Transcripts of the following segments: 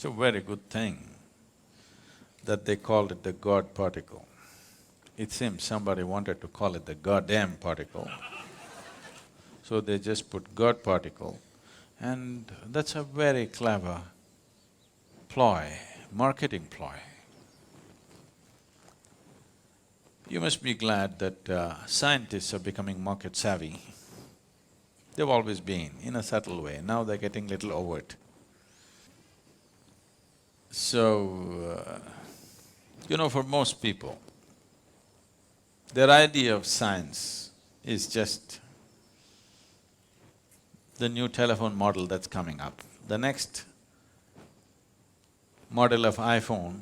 It's a very good thing that they called it the God particle. It seems somebody wanted to call it the goddamn particle, so they just put God particle, and that's a very clever ploy, marketing ploy. You must be glad that scientists are becoming market savvy. They've always been, in a subtle way, now they're getting little overt. So, for most people, their idea of science is just the new telephone model that's coming up. The next model of iPhone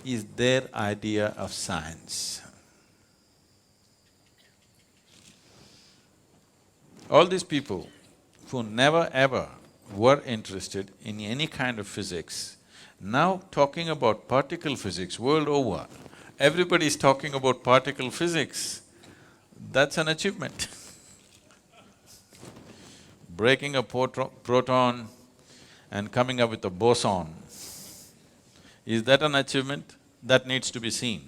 is their idea of science. All these people who never ever were interested in any kind of physics, now talking about particle physics world over, everybody is talking about particle physics. That's an achievement. Breaking a proton and coming up with a boson, is that an achievement? That needs to be seen.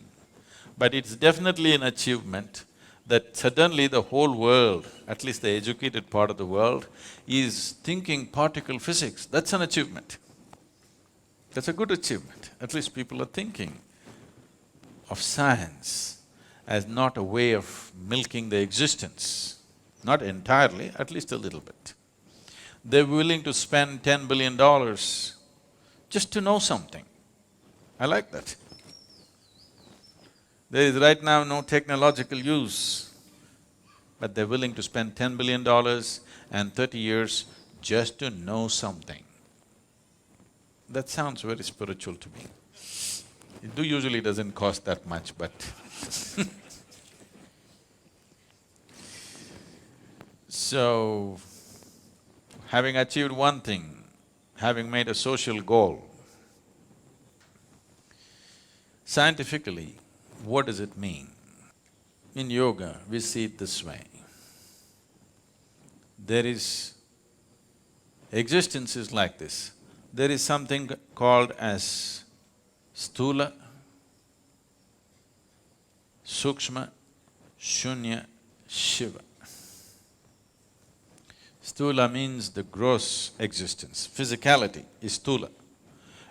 But it's definitely an achievement that suddenly the whole world, at least the educated part of the world, is thinking particle physics. That's an achievement. That's a good achievement. At least people are thinking of science as not a way of milking the existence, not entirely, at least a little bit. They're willing to spend $10 billion just to know something. I like that. There is right now no technological use, but they're willing to spend $10 billion and 30 years just to know something. That sounds very spiritual to me. It usually doesn't cost that much, but so, having achieved one thing, having made a social goal, scientifically, what does it mean? In yoga, we see it this way. Existence is like this. There is something called as sthula, sukshma, shunya, shiva. Sthula means the gross existence, physicality is sthula.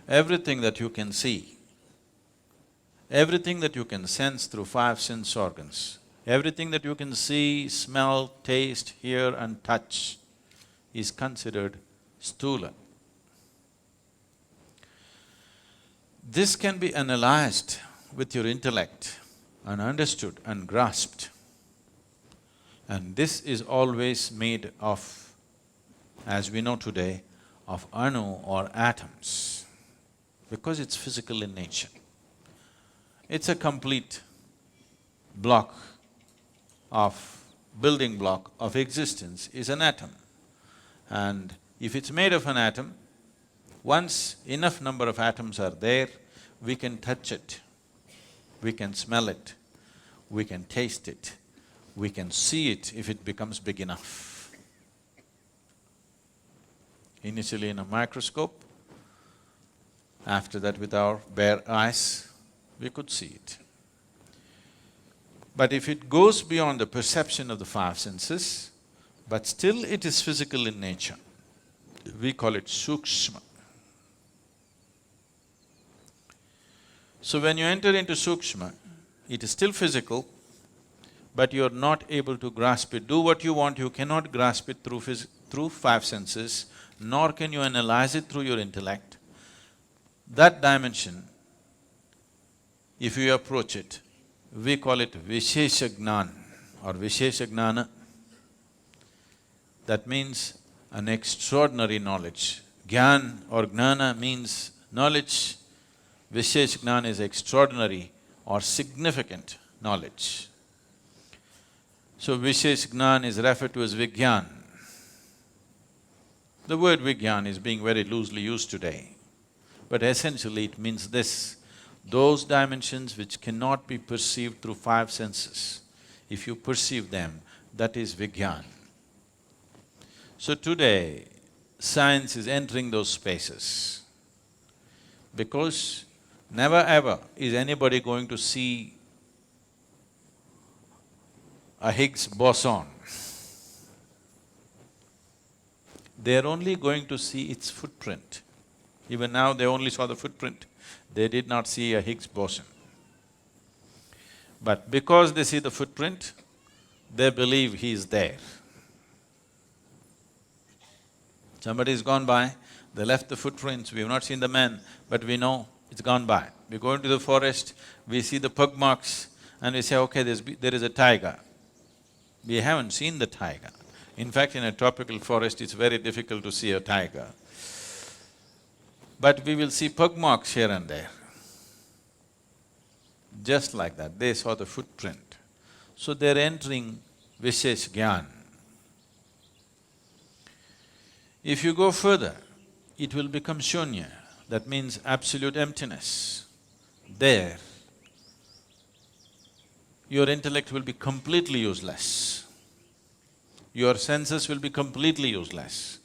Everything that you can see, everything that you can sense through five sense organs, everything that you can see, smell, taste, hear and touch is considered sthula. This can be analyzed with your intellect and understood and grasped. And this is always made of, as we know today, of anu or atoms, because it's physical in nature. It's a complete block of… building block of existence is an atom. And if it's made of an atom, once enough number of atoms are there, we can touch it, we can smell it, we can taste it, we can see it if it becomes big enough. Initially in a microscope, after that with our bare eyes, we could see it. But if it goes beyond the perception of the five senses, but still it is physical in nature, we call it sukshma. So when you enter into sukshma, it is still physical, but you are not able to grasp it. Do what you want, you cannot grasp it through five senses, nor can you analyze it through your intellect. That dimension, if you approach it, we call it Vishesha Jnana or Vishesha Jnana. That means an extraordinary knowledge. Gyan or Jnana means knowledge, Vishesha Jnana is extraordinary or significant knowledge. So Vishesha Jnana is referred to as Vigyan. The word Vigyan is being very loosely used today, but essentially it means this: those dimensions which cannot be perceived through five senses, if you perceive them, that is Vigyan. So today, science is entering those spaces. Because never ever is anybody going to see a Higgs boson. They're only going to see its footprint. Even now they only saw the footprint, they did not see a Higgs boson. But because they see the footprint, they believe he is there. Somebody's gone by, they left the footprints, we have not seen the man, but we know it's gone by. We go into the forest, we see the pug marks and we say, okay, there is a tiger. We haven't seen the tiger. In fact, in a tropical forest, it's very difficult to see a tiger. But we will see pug marks here and there. Just like that, they saw the footprint. So they're entering Vishesh Gyan. If you go further, it will become shunya, that means absolute emptiness. There, your intellect will be completely useless. Your senses will be completely useless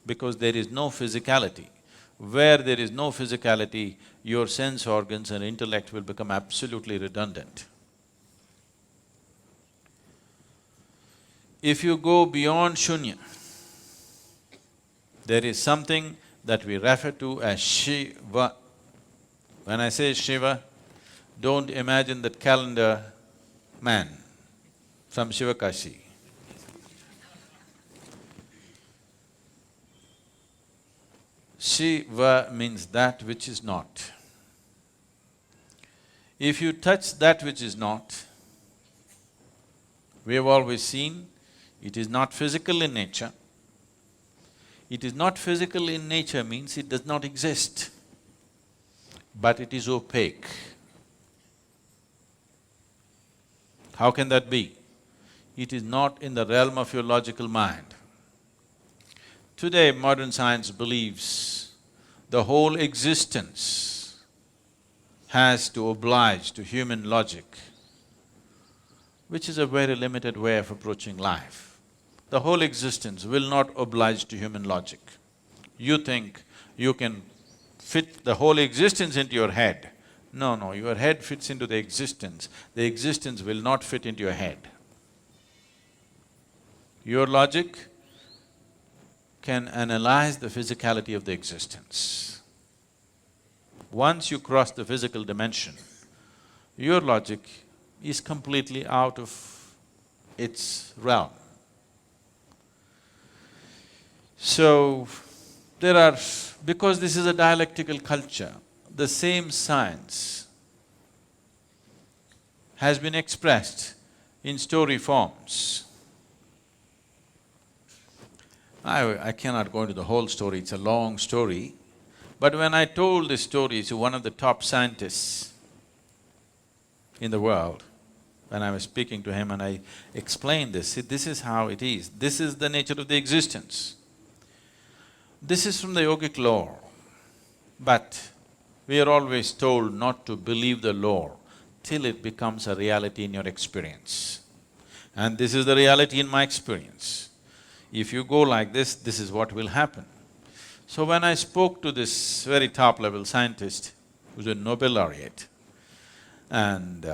because there is no physicality. Where there is no physicality, your sense organs and intellect will become absolutely redundant. If you go beyond shunya, there is something that we refer to as Shiva. When I say Shiva, don't imagine that calendar man from Shivakashi. Shiva means that which is not. If you touch that which is not, we have always seen, it is not physical in nature. It is not physical in nature means it does not exist, but it is opaque. How can that be? It is not in the realm of your logical mind. Today, modern science believes the whole existence has to oblige to human logic, which is a very limited way of approaching life. The whole existence will not oblige to human logic. You think you can fit the whole existence into your head. No, your head fits into the existence will not fit into your head. Your logic can analyze the physicality of the existence. Once you cross the physical dimension, your logic is completely out of its realm. So, because this is a dialectical culture, the same science has been expressed in story forms. I cannot go into the whole story, it's a long story. But when I told this story to one of the top scientists in the world, when I was speaking to him and I explained this, see, this is how it is, this is the nature of the existence. This is from the yogic lore, but we are always told not to believe the lore till it becomes a reality in your experience. And this is the reality in my experience. If you go like this is what will happen. So when I spoke to this very top-level scientist, who's a Nobel laureate, and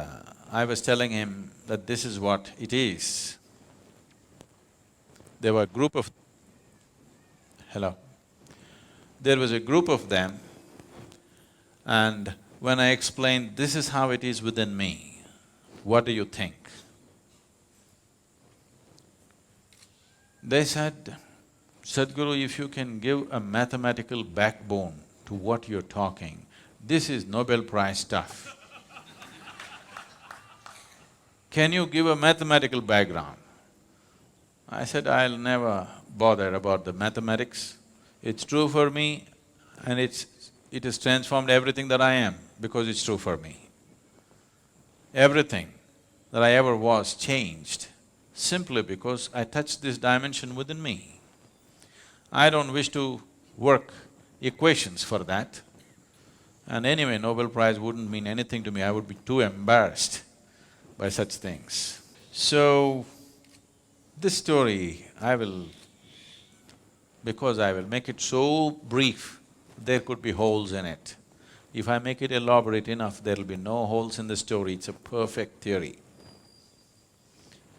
I was telling him that this is what it is. There were a group of… Hello? There was a group of them, and when I explained, this is how it is within me, what do you think? They said, Sadhguru, if you can give a mathematical backbone to what you're talking, this is Nobel Prize stuff. Can you give a mathematical background? I said, I'll never bother about the mathematics. It's true for me and it has transformed everything that I am because it's true for me. Everything that I ever was changed simply because I touched this dimension within me. I don't wish to work equations for that. And anyway, Nobel Prize wouldn't mean anything to me, I would be too embarrassed by such things. So, this story, because I will make it so brief, there could be holes in it. If I make it elaborate enough, there'll be no holes in the story, it's a perfect theory.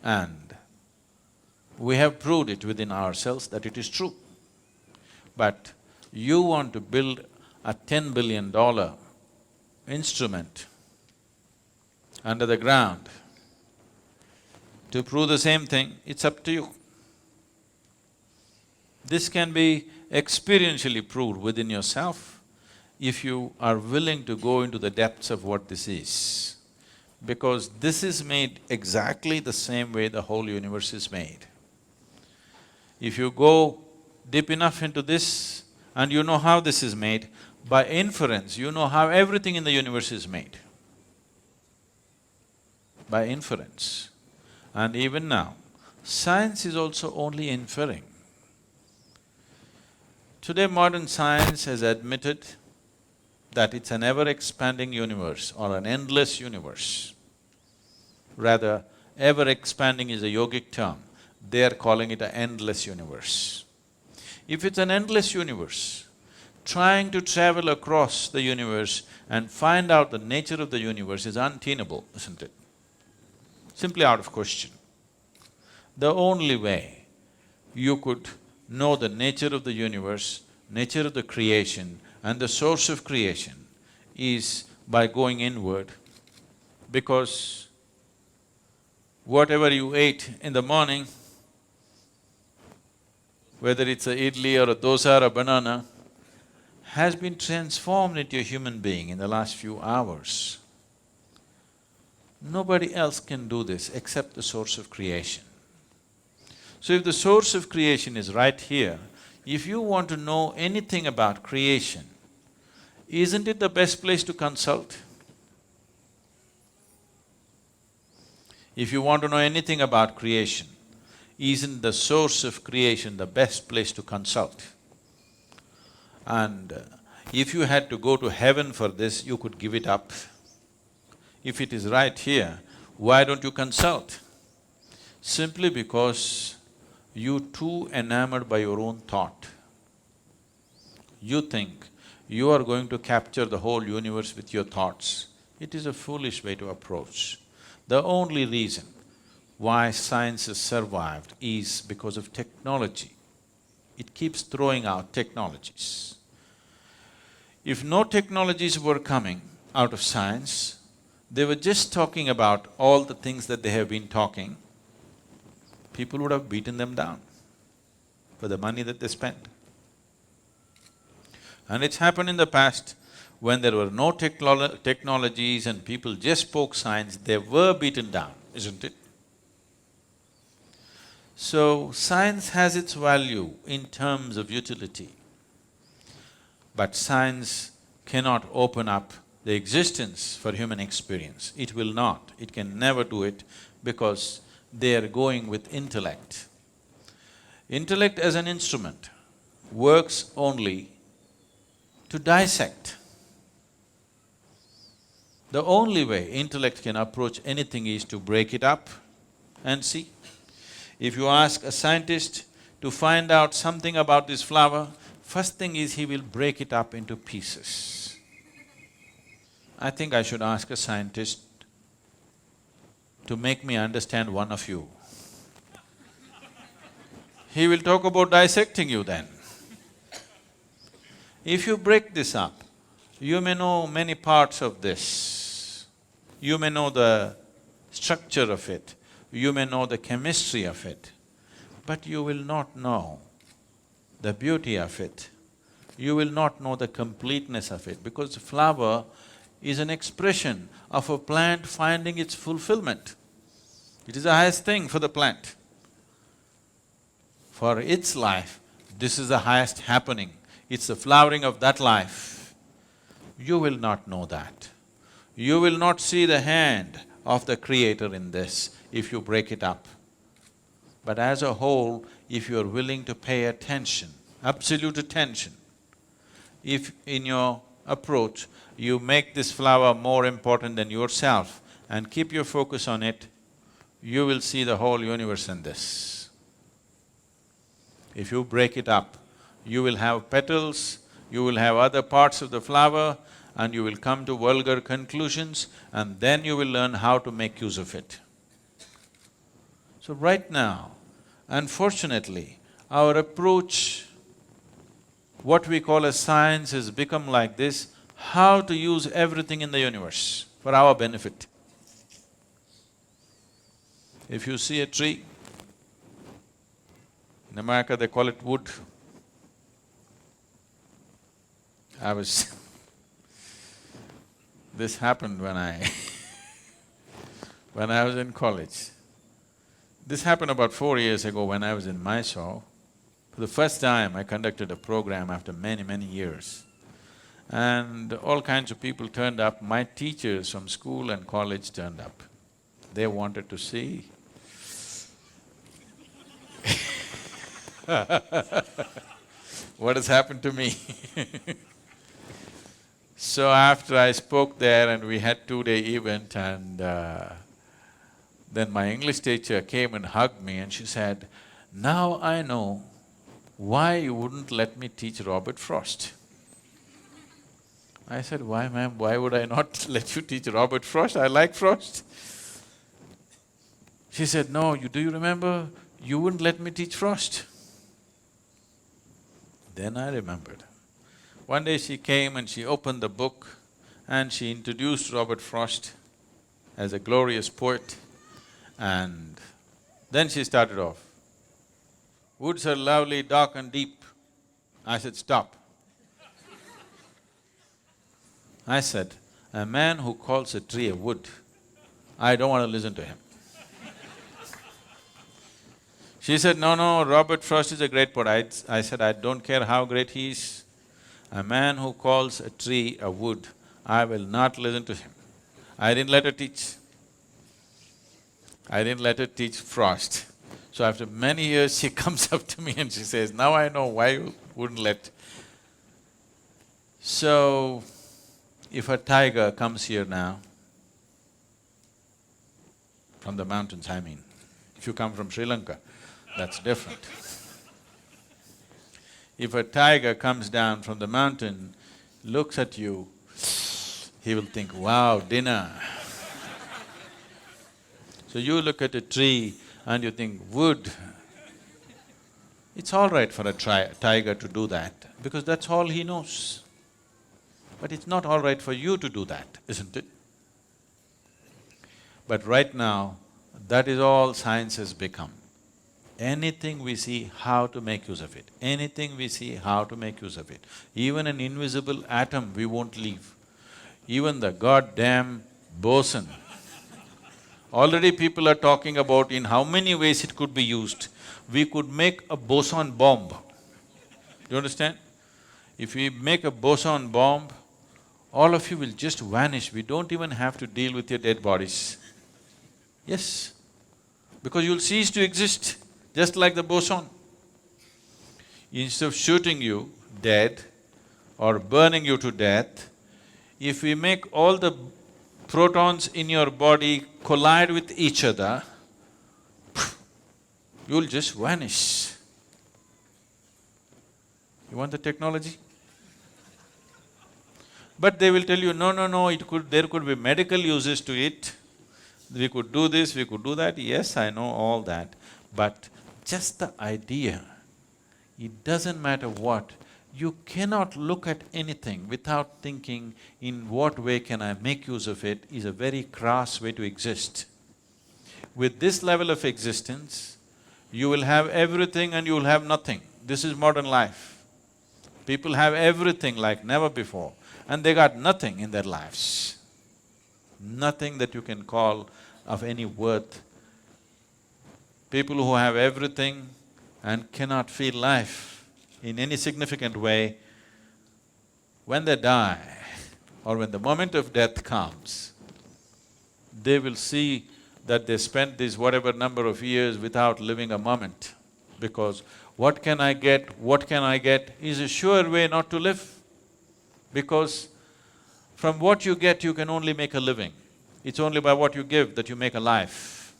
And we have proved it within ourselves that it is true. But you want to build a $10 billion instrument under the ground to prove the same thing, it's up to you. This can be experientially proved within yourself if you are willing to go into the depths of what this is. Because this is made exactly the same way the whole universe is made. If you go deep enough into this and you know how this is made, by inference, you know how everything in the universe is made. By inference. And even now, science is also only inferring. Today modern science has admitted that it's an ever-expanding universe or an endless universe. Rather, ever-expanding is a yogic term, they are calling it an endless universe. If it's an endless universe, trying to travel across the universe and find out the nature of the universe is untenable, isn't it? Simply out of question. The only way you could know the nature of the universe, nature of the creation and the source of creation is by going inward, because whatever you ate in the morning, whether it's a idli or a dosa or a banana, has been transformed into a human being in the last few hours. Nobody else can do this except the source of creation. So if the source of creation is right here, if you want to know anything about creation, isn't it the best place to consult? If you want to know anything about creation, isn't the source of creation the best place to consult? And if you had to go to heaven for this, you could give it up. If it is right here, why don't you consult? Simply because you're too enamored by your own thought. You think you are going to capture the whole universe with your thoughts. It is a foolish way to approach. The only reason why science has survived is because of technology. It keeps throwing out technologies. If no technologies were coming out of science, they were just talking about all the things that they have been talking, people would have beaten them down for the money that they spent. And it's happened in the past, when there were no technologies and people just spoke science, they were beaten down, isn't it? So, science has its value in terms of utility, but science cannot open up the existence for human experience. It will not, it can never do it, because they are going with intellect. Intellect as an instrument works only to dissect. The only way intellect can approach anything is to break it up and see. If you ask a scientist to find out something about this flower, first thing is he will break it up into pieces. I think I should ask a scientist to make me understand one of you. He will talk about dissecting you then. If you break this up, you may know many parts of this. You may know the structure of it, you may know the chemistry of it, but you will not know the beauty of it. You will not know the completeness of it, because the flower is an expression of a plant finding its fulfillment. It is the highest thing for the plant. For its life, this is the highest happening. It's the flowering of that life. You will not know that. You will not see the hand of the Creator in this if you break it up. But as a whole, if you are willing to pay attention, absolute attention, if in your approach you make this flower more important than yourself and keep your focus on it, you will see the whole universe in this. If you break it up, you will have petals, you will have other parts of the flower, and you will come to vulgar conclusions, and then you will learn how to make use of it. So right now, unfortunately, our approach, what we call as science, has become like this: how to use everything in the universe for our benefit. If you see a tree, in America they call it wood. This happened when when I was in college. This happened about 4 years ago when I was in Mysore. For the first time, I conducted a program after many, many years. And all kinds of people turned up. My teachers from school and college turned up. They wanted to see what has happened to me. So after I spoke there and we had 2-day event, and then my English teacher came and hugged me and she said, "Now I know why you wouldn't let me teach Robert Frost." I said, "Why, ma'am, why would I not let you teach Robert Frost? I like Frost." She said, "No, do you remember, you wouldn't let me teach Frost?" Then I remembered. One day she came and she opened the book and she introduced Robert Frost as a glorious poet, and then she started off, "Woods are lovely, dark and deep." I said, "Stop." I said, "A man who calls a tree a wood, I don't want to listen to him." She said, "No, Robert Frost is a great poet." I said, "I don't care how great he is. A man who calls a tree a wood, I will not listen to him." I didn't let her teach. I didn't let her teach Frost. So after many years, she comes up to me and she says, "Now I know why you wouldn't let." So, if a tiger comes here now, from the mountains, I mean, if you come from Sri Lanka, that's different. If a tiger comes down from the mountain, looks at you, he will think, "Wow, dinner." So you look at a tree and you think, wood. It's all right for a tiger to do that, because that's all he knows. But it's not all right for you to do that, isn't it? But right now, that is all science has become. Anything we see, how to make use of it. Anything we see, how to make use of it. Even an invisible atom, we won't leave. Even the goddamn boson. Already people are talking about in how many ways it could be used. We could make a boson bomb. Do you understand? If we make a boson bomb, all of you will just vanish. We don't even have to deal with your dead bodies. Yes, because you'll cease to exist, just like the boson. Instead of shooting you dead or burning you to death, if we make all the protons in your body collide with each other, you'll just vanish. You want the technology? But they will tell you, no, there could be medical uses to it. We could do this, we could do that. Yes, I know all that. But just the idea, it doesn't matter what, you cannot look at anything without thinking, in what way can I make use of it, is a very crass way to exist. With this level of existence, you will have everything and you will have nothing. This is modern life. People have everything like never before, and they got nothing in their lives. Nothing that you can call of any worth. People who have everything and cannot feel life in any significant way, when they die or when the moment of death comes, they will see that they spent these whatever number of years without living a moment, because what can I get is a sure way not to live, because from what you get you can only make a living. It's only by what you give that you make a life.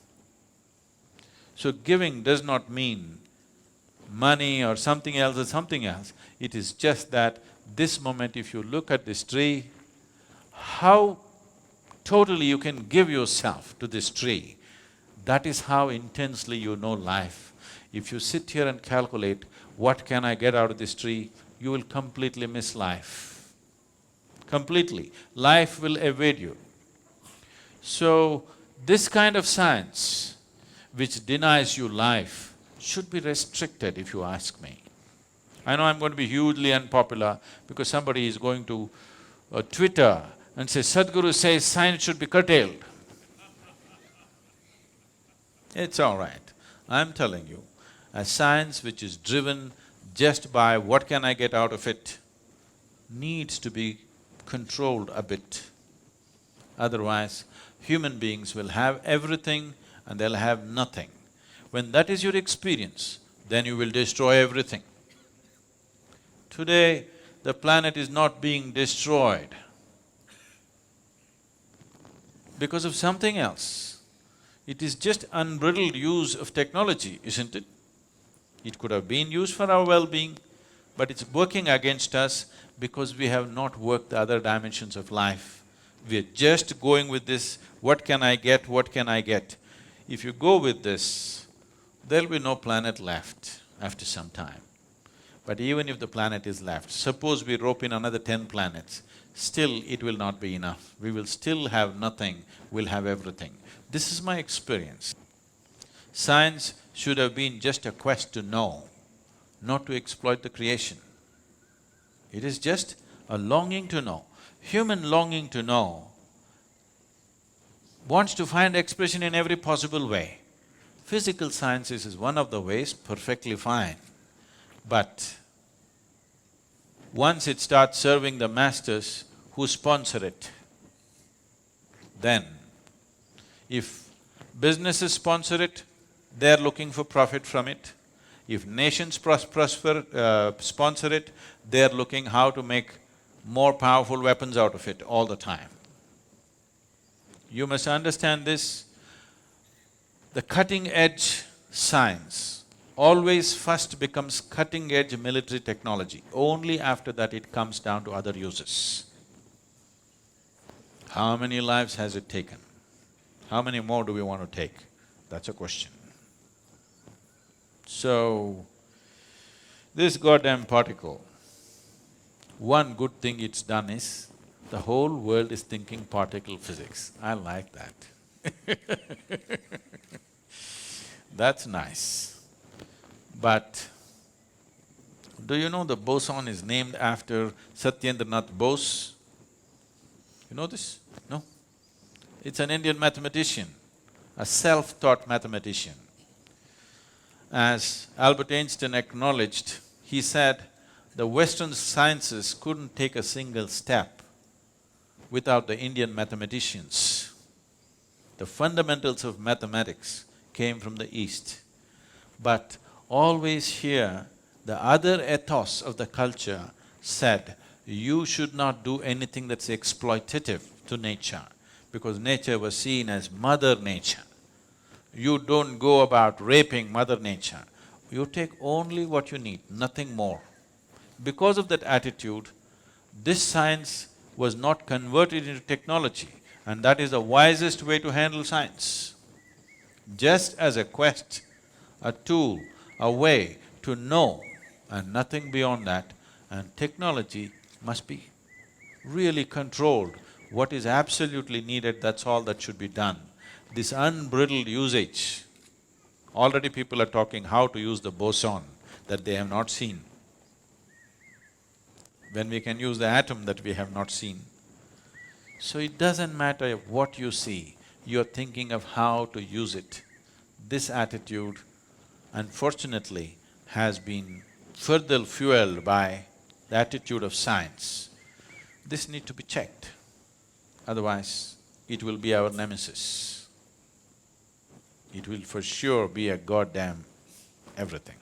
So giving does not mean money or something else or something else. It is just that this moment, if you look at this tree, how totally you can give yourself to this tree, that is how intensely you know life. If you sit here and calculate, what can I get out of this tree, you will completely miss life. Completely. Life will evade you. So, this kind of science which denies you life should be restricted, if you ask me. I know I'm going to be hugely unpopular because somebody is going to Twitter and say, Sadhguru says science should be curtailed. It's all right. I'm telling you, a science which is driven just by what can I get out of it needs to be controlled a bit. Otherwise, human beings will have everything and they'll have nothing. When that is your experience, then you will destroy everything. Today, the planet is not being destroyed because of something else. It is just unbridled use of technology, isn't it? It could have been used for our well-being, but it's working against us because we have not worked the other dimensions of life. We're just going with this, what can I get, what can I get? If you go with this, there'll be no planet left after some time. But even if the planet is left, suppose we rope in another 10 planets, still it will not be enough. We will still have nothing, we'll have everything. This is my experience. Science should have been just a quest to know, not to exploit the creation. It is just a longing to know. Human longing to know wants to find expression in every possible way. Physical sciences is one of the ways, perfectly fine. But once it starts serving the masters who sponsor it, then if businesses sponsor it, they're looking for profit from it. If nations sponsor it, they're looking how to make more powerful weapons out of it all the time. You must understand this. The cutting-edge science always first becomes cutting-edge military technology. Only after that it comes down to other uses. How many lives has it taken? How many more do we want to take? That's a question. So, this goddamn particle, one good thing it's done is, the whole world is thinking particle physics. I like that. That's nice. But do you know the boson is named after Satyendranath Bose? You know this? No? It's an Indian mathematician, a self-taught mathematician. As Albert Einstein acknowledged, he said, the Western sciences couldn't take a single step without the Indian mathematicians. The fundamentals of mathematics came from the East. But always here, the other ethos of the culture said, you should not do anything that's exploitative to nature, because nature was seen as Mother Nature. You don't go about raping Mother Nature. You take only what you need, nothing more. Because of that attitude, this science was not converted into technology, and that is the wisest way to handle science. Just as a quest, a tool, a way to know, and nothing beyond that, and technology must be really controlled. What is absolutely needed, that's all that should be done. This unbridled usage, already people are talking how to use the boson that they have not seen. When we can use the atom that we have not seen. So it doesn't matter what you see, you're thinking of how to use it. This attitude, unfortunately, has been further fueled by the attitude of science. This need to be checked, otherwise it will be our nemesis. It will for sure be a goddamn everything.